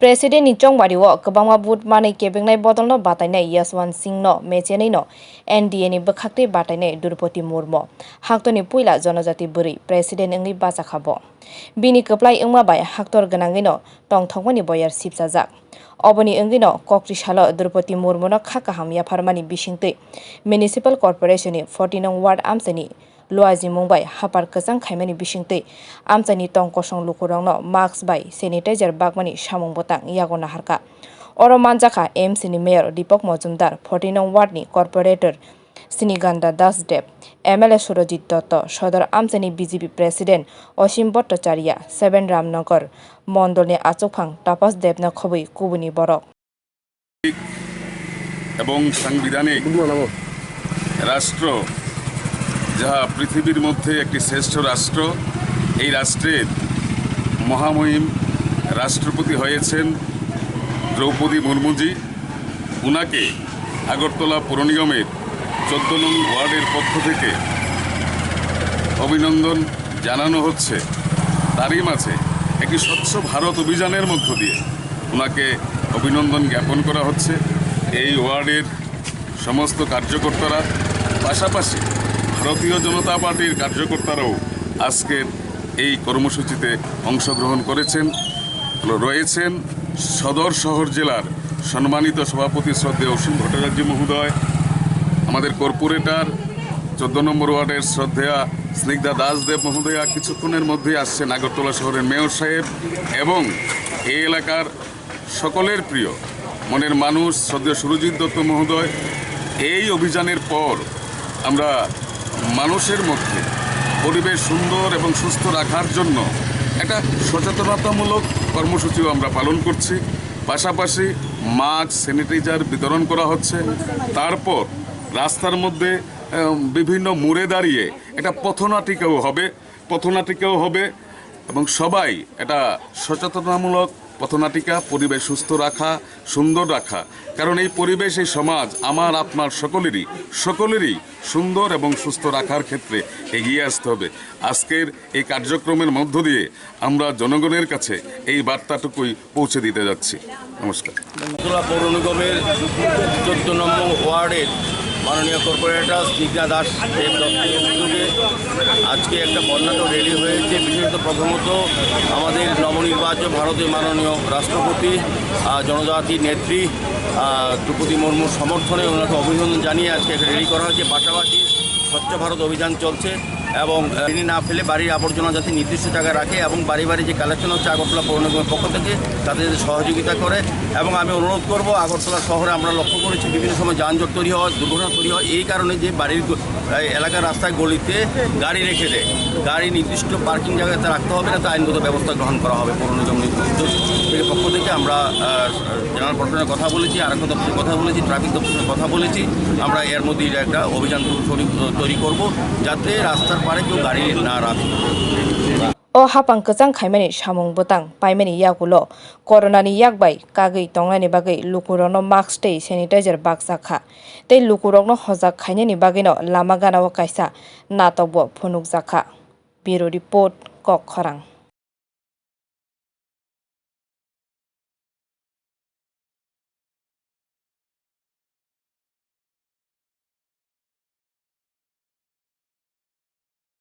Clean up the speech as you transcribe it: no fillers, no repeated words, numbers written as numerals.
President ni chongwari wo kwbangma bud manui kebengnai bodolno batainai Yaswant Singh no mechenai no NDA ni bwkhakte batainai Drupadi Murmu haktoni puila jonojati bwri President wngni bachakhabo bini kwplai wngma bai haktor gwnangui no tong thokmani boyar sipchajak oboni wngui no kokti salo Drupadi Murmu no khakaham yapharmani bisingtwi municipal corporation ni 14 nong ward amchani Luaji Mumbai haphar kwchwng khaimani bisingtwi amchani tong kosong luku rokno mask bai sanitiser bagmani samung bwtang yakgo naharkha oro manjak MC ni mayor Dipak majumdhar 14 nong ward ni corporator shnigandha MLA surajit dutta sador amchani BJP president Osim Bhattacharya 7 Ramnagar mondol ni achukphang tapas debna khobui kubuni borok এবং সাংবিধানিক রাষ্ট্র যাহা পৃথিবীর মধ্যে একটি শ্রেষ্ঠ রাষ্ট্র এই রাষ্ট্রের মহামহিম রাষ্ট্রপতি হয়েছেন দ্রৌপদী মুর্মুজি উনাকে আগরতলা পৌর নিগমের 14 নং ওয়ার্ডের পক্ষ থেকে অভিনন্দন জানানো হচ্ছে তারই মাঝে একটি স্বচ্ছ ভারত অভিযানের মধ্য দিয়ে উনাকে অভিনন্দন জ্ঞাপন করা হচ্ছে এই ওয়ার্ডের সমস্ত কার্যকর্তারা পাশাপাশি ভারতীয় জনতা পার্টির কার্যকর্তারাও আজকের এই কর্মসূচিতে অংশগ্রহণ করেছেন রয়েছেন সদর শহর জেলার সম্মানিত সভাপতি শ্রদ্ধেয় অসীম ভট্টাচার্য মহোদয় আমাদের কর্পোরেটর 14 নম্বর ওয়ার্ডের শ্রদ্ধেয়া স্নিগ্ধা দাসদেব মহোদয়া কিছুক্ষণের মধ্যে আসছেন আগরতলা শহরের মেয়র সাহেব এবং এই এলাকার সকলের প্রিয় মনের মানুষ শ্রদ্ধেয় সুরজিৎ দত্ত মহোদয় এই অভিযানের পর আমরা মানুষের মধ্যে পরিবেশ সুন্দর এবং সুস্থ রাখার জন্য একটা সচেতনতামূলক কর্মসূচিও আমরা পালন করছি পাশাপাশি মাস্ক স্যানিটাইজার বিতরণ করা হচ্ছে তারপর রাস্তার মধ্যে বিভিন্ন মোড়ে দাঁড়িয়ে একটা পথনাটিকাও হবে এবং সবাই এটা সচেতনতামূলক পথনাটিকা পরিবেশ সুস্থ রাখা সুন্দর রাখা কারণ এই পরিবেশ এই সমাজ আমার আপনার সকলেরই সুন্দর এবং সুস্থ রাখার ক্ষেত্রে এগিয়ে আসতে হবে আজকের এই কার্যক্রমের মধ্য দিয়ে আমরা জনগণের কাছে এই বার্তাটুকুই পৌঁছে দিতে যাচ্ছি নমস্কার পৌর নিগমের 14 নম্বর ওয়ার্ডের মাননীয় কর্পোরেটর স্নিগ্ধা দাস দেব দত্তের উদ্যোগে আজকে একটা বর্ণাঢ্য র্যালি হয়েছে বিশেষত প্রথমত আমাদের নবনির্বাচিত ভারতের মাননীয় রাষ্ট্রপতি জনজাতির নেত্রী দ্রৌপদী মুর্মুর সমর্থনে ওনাকে অভিনন্দন জানিয়ে আজকে একটা র্যালি করা হয়েছে পাশাপাশি স্বচ্ছ ভারত অভিযান চলছে এবং ঋণী না ফেলে বাড়ির আবর্জনা যাতে নির্দিষ্ট জায়গায় রাখে এবং বাড়ি বাড়ি যে কালেকশন হচ্ছে আগরতলা পৌর নিগমের পক্ষ থেকে তাদের সহযোগিতা করে এবং আমি অনুরোধ করব আগরতলা শহরে আমরা লক্ষ্য করেছি বিভিন্ন সময় যানজট তৈরি হয় দুর্ঘটনা তৈরি হয় এই কারণে যে বাড়ির এলাকার রাস্তায় গলিতে গাড়ি রেখে দেয় গাড়ি নির্দিষ্ট পার্কিং জায়গাতে রাখতে হবে না তো আইনগত ব্যবস্থা গ্রহণ করা হবে পৌর নিগম থেকে পক্ষ থেকে আমরা জেনারেল প্রশাসনের কথা বলেছি আরক্ষা দপ্তরের কথা বলেছি ট্রাফিক দপ্তরের কথা বলেছি আমরা এর মধ্যে একটা অভিযান তৈরি করব যাতে রাস্তার পারে কেউ গাড়ি না রাখে o hapang kwchwng khaimani samung bwtang paimani yagulo corona ni yakbai kagui tongnani bagai luku rokno mask tei sanitiser bagjakha tei luku rokno hojak khainani bagui no lama gana o kaisa natok bo phunukjakha bureau report kokchwng